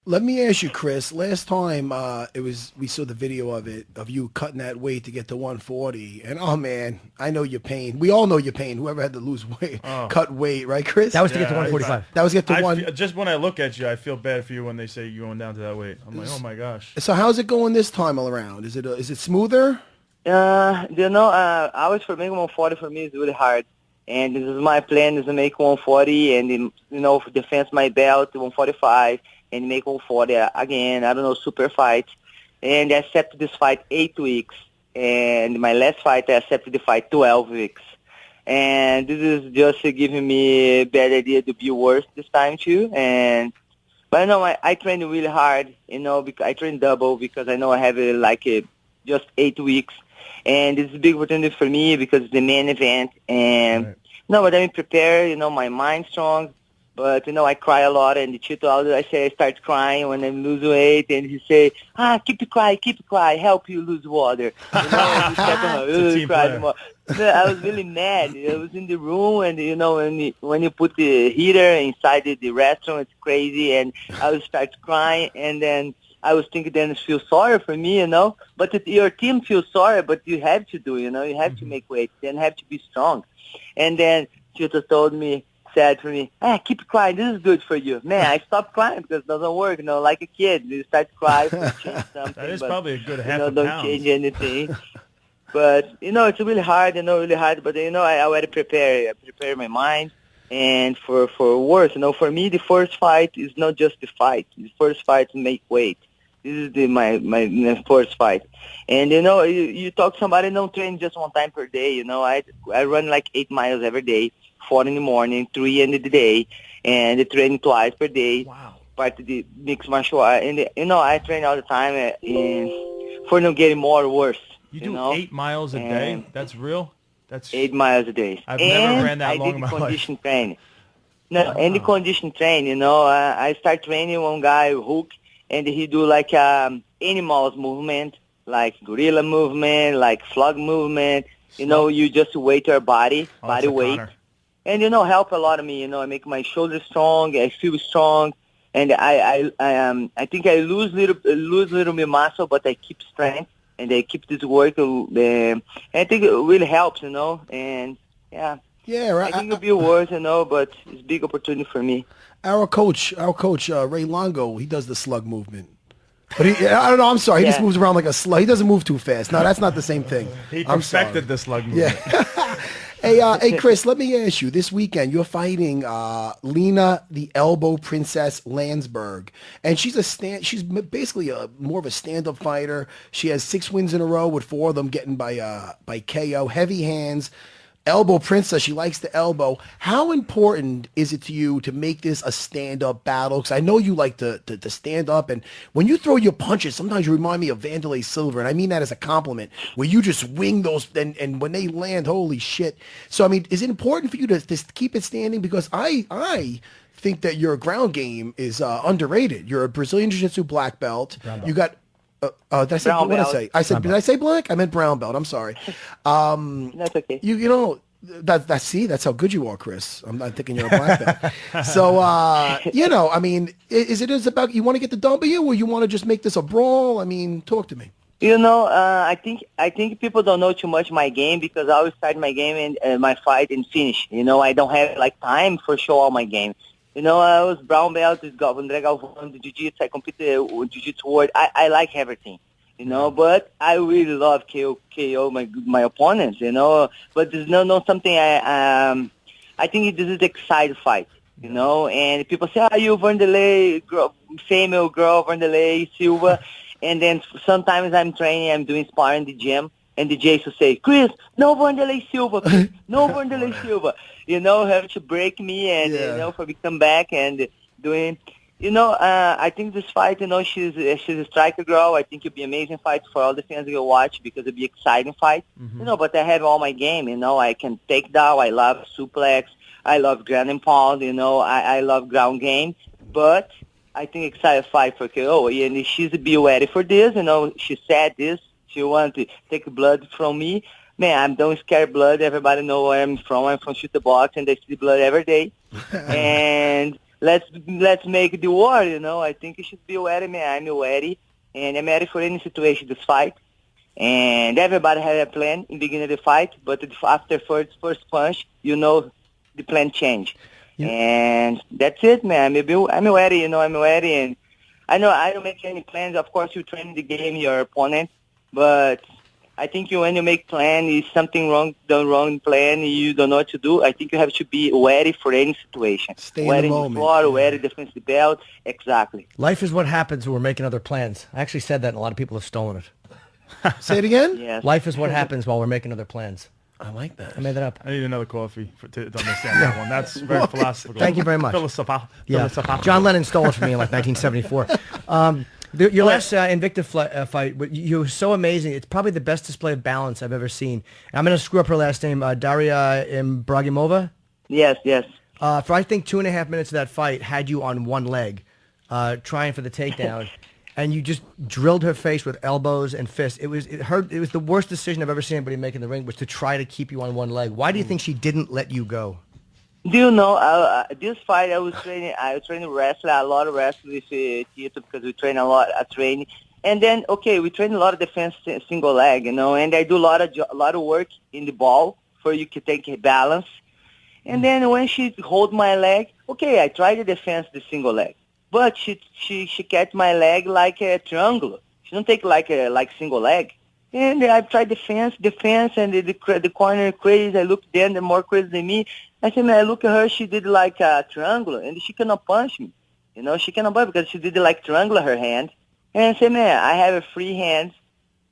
Let me ask you, Chris. Last time we saw the video of you cutting that weight to get to 140, and oh man, I know your pain. We all know your pain. Whoever had to lose weight, Oh, cut weight, right, That Chris? was to get to yeah. 145. That was get to one. Just when I look at you, I feel bad for you when they say you're going down to that weight. I'm like, oh my gosh. So how's it going this time around? Is it smoother? Hours for making 140 for me is really hard. And this is my plan is to make 140 and, defense my belt 145 and make 140 again. I don't know, super fight. And I accepted this fight 8 weeks. And my last fight, I accepted the fight 12 weeks. And this is just giving me a bad idea to be worse this time too. But I train really hard, because I train double because I know I have just 8 weeks. And it's a big opportunity for me because it's the main event. And, Right. but I'm prepared, my mind's strong. But, I cry a lot. And the tutor, I start crying when I lose weight. And he say, keep it quiet, help you lose water. And It's a team cried player. more. I was really mad. I was in the room, and when you put the heater inside the restaurant, it's crazy. And I would start crying, and then I was thinking, then feel sorry for me, But your team feels sorry, but you have to do, you have to make weight, then have to be strong. And then tutor said for me, keep crying. This is good for you. Man, I stopped crying because it doesn't work, like a kid. You start to cry to change something. That is but, probably a good half a don't pound. change anything. But, it's really hard, really hard. But, I already prepare my mind. And for worse, for me, the first fight is not just the fight. The first fight is make weight. This is my first fight. And, you talk somebody don't train just one time per day. I run like 8 miles every day, 4 in the morning, 3 in the day, and I train twice per day. Wow. Part of the mixed martial art. And, I train all the time for not getting more worse. You do 8 miles a day? And That's real? That's 8 miles a day. I've and never ran that I long did in the my life. condition training. No, and the condition training, I start training one guy, Hook, and he do like animals movement, like gorilla movement, like frog movement. You just weight your body That's a weight. Connor. And, help a lot of me, I make my shoulders strong, I feel strong. And I think I lose little bit muscle, but I keep strength. And I keep this work, and I think it really helps, and yeah. Yeah, I right. think it'll be worse, but it's a big opportunity for me. Our coach, Ray Longo, he does the slug movement. But I don't know. I'm sorry. He just Yeah. moves around like a slug. He doesn't move too fast. No, that's not the same thing. He I'm sorry. perfected the slug movement. Yeah. Hey, Chris, let me ask you. This weekend, you're fighting Lena, the Elbow Princess Landsberg, and She's basically more of a stand-up fighter. She has 6 wins in a row, with 4 of them getting by KO. Heavy hands. Elbow Princess, she likes the elbow. How important is it to you to make this a stand-up battle? Because I know you like to stand up, and when you throw your punches, sometimes you remind me of Vanderlei Silver, and I mean that as a compliment, where you just wing those, and when they land, holy shit. So, I mean, is it important for you to keep it standing? Because I think that your ground game is underrated. You're a Brazilian Jiu-Jitsu black belt. You got did I say Brown what did I belt. say? I said did I say black? I meant brown belt. I'm sorry. That's okay. You know that's how good you are, Chris. I'm not thinking you're a black belt. So I mean, is about you want to get the W or you want to just make this a brawl? I mean, talk to me. I think people don't know too much my game because I always start my game and my fight and finish. I don't have like time for show all my game. I was brown belt with André Galvão, the jiu-jitsu. I competed with jiu-jitsu world. I like everything, but I really love KO my opponents, But there's no something I think this is the exciting fight, And people say, you Vanderlei, female girl, Vanderlei Silva. And then sometimes I'm training, I'm doing sparring in the gym. And the Jason say, Chris, no Vanderlei Silva, Chris, no Vanderlei Silva. Have to break me and, for me to come back and doing, I think this fight, she's a striker girl. I think it'll be an amazing fight for all the fans who will watch because it'll be an exciting fight. But I have all my game, I can take down. I love suplex. I love ground and pound, I love ground game. But I think excited fight for KO. And she's be ready for this, she said this. She want to take blood from me. Man, I don't scare blood. Everybody know where I'm from. I'm from Shoot the Box, and they see blood every day. let's make the war, you know. I think you should be ready, man. I'm ready, and I'm ready for any situation, this fight. And everybody had a plan in the beginning of the fight, but after first punch, you know, the plan changed. And that's it, man. I'm ready, you know, I'm ready. And I know I don't make any plans. Of course, you train the game, your opponent, but I think when you make plan, is something wrong, the wrong plan, you don't know what to do. I think you have to be ready for any situation. Stay in the moment. Floor, ready, defensive belt, exactly. Life is what happens when we're making other plans. I actually said that, and a lot of people have stolen it. Say it again? Yes. Life is what happens while we're making other plans. I like that. I made that up. I need another coffee to understand that one. That's very philosophical. Thank you very much. Yeah. John Lennon stole it from me in like 1974. Your last Invicta fight, you were so amazing. It's probably the best display of balance I've ever seen. And I'm going to screw up her last name, Daria Ibragimova. Yes. For I think 2.5 minutes of that fight had you on one leg, trying for the takedown. And you just drilled her face with elbows and fists. It was the worst decision I've ever seen anybody make in the ring, was to try to keep you on one leg. Why do you think she didn't let you go? Do you know, this fight I was training wrestling, a lot of wrestling with Tito, because we train a lot at training. And then, we train a lot of defense single leg, you know, and I do a lot of work in the ball for you to take a balance. And then when she hold my leg, I try to defense the single leg. But she kept my leg like a triangle. She don't take like single leg. And I tried defense, and the corner crazy. I looked then, the more crazy than me. I said, man, I look at her. She did like a triangle, and she cannot punch me. You know, she cannot punch because she did like triangle her hand. And I said, man, I have a free hand.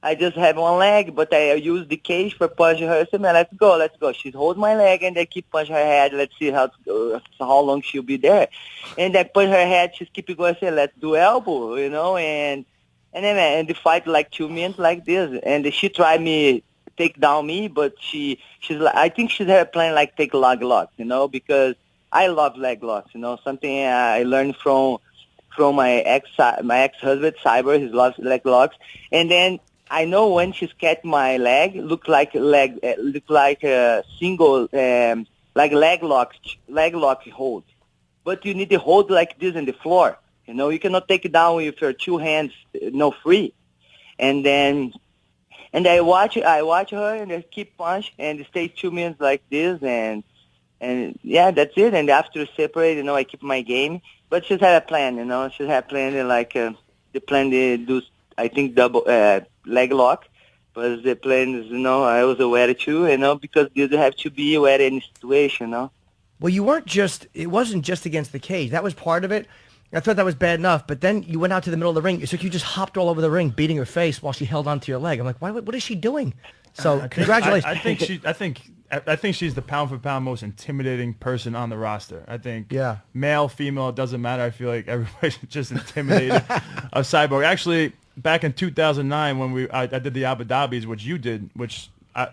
I just have one leg, but I use the cage for punching her. I said, man, let's go. She holds my leg, and I keep punching her head. Let's see how long she'll be there. And I punch her head. She keep going. I said, let's do elbow, you know. And then, man, and the fight like 2 minutes like this. And she tried me, take down me, but she's like, I think she's had a plan like take leg locks, you know, because I love leg locks, you know, something I learned from my ex-husband, Cyborg. He loves leg locks. And then I know when she's catch my leg, look like a single, like leg lock hold. But you need to hold like this in the floor. You know, you cannot take it down with your two hands, no free. And I watch her and I keep punch and stay 2 minutes like this and yeah, that's it. And after separate, you know, I keep my game. But she's had a plan, you know. She had a plan like the plan to do, I think, double leg lock. But the plan is, you know, I was aware too, you know, because you have to be aware in any situation, you know. Well, it wasn't just against the cage. That was part of it. I thought that was bad enough, but then you went out to the middle of the ring. It's like you just hopped all over the ring, beating her face while she held onto your leg. I'm like, what is she doing? So congratulations. I think she's the pound for pound most intimidating person on the roster. I think Yeah. Male, female, it doesn't matter. I feel like everybody's just intimidated of Cyborg. Actually, back in 2009 when I did the Abu Dhabis, which you did,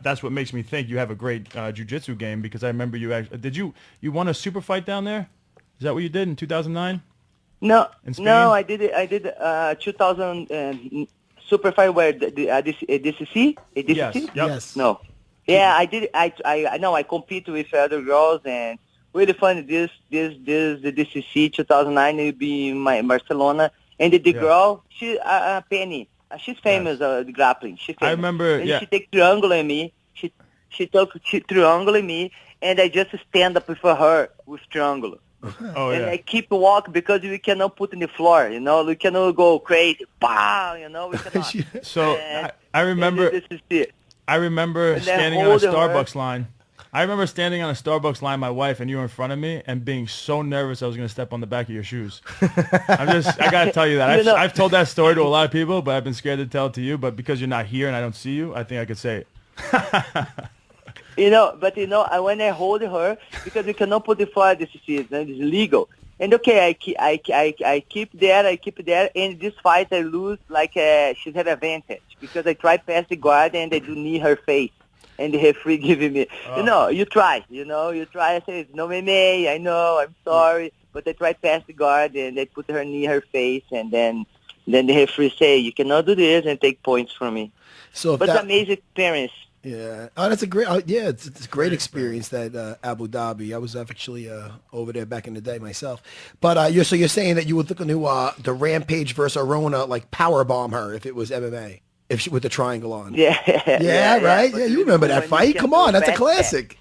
that's what makes me think you have a great jiu-jitsu game, because I remember you won a super fight down there? Is that what you did in 2009? No, I did it. I did 2000 super fight where the DCC. Yes. Yep. Yes. No. Yeah, I did. I know. I compete with other girls and really fun. The DCC 2009 will be in Barcelona, and the girl, she Penny. She's famous. The grappling. She's famous. I remember. And yeah. She take triangle in me. She triangle in me, and I just stand up for her with triangle. Oh, and yeah. I keep walk because we cannot put in the floor, you know. We cannot go crazy, pow, you know. We cannot. So I remember. This is it. I remember And then standing on a hold her. Starbucks line. I remember standing on a Starbucks line, my wife, and you were in front of me, and being so nervous I was going to step on the back of your shoes. I got to tell you that. I've told that story to a lot of people, but I've been scared to tell it to you. But because you're not here and I don't see you, I think I could say it. You know, but you know, when I hold her, because we cannot put the floor, this is illegal. And I keep there, and this fight I lose like she's had advantage because I try past the guard and I do knee her face, and the referee giving me, you try. I say it's no MMA, I know, I'm sorry, but I try past the guard and they put her knee her face, and then the referee say you cannot do this and take points from me. So if But that, amazing experience. Yeah. Oh, that's a great. Yeah, it's a great experience that Abu Dhabi. I was actually over there back in the day myself. But you're saying that you would look into the Rampage versus Arona, like power bomb her if it was MMA, if she with the triangle on. Yeah. Yeah, right. But Yeah, you remember that when you fight? can Come do on, that's a back classic.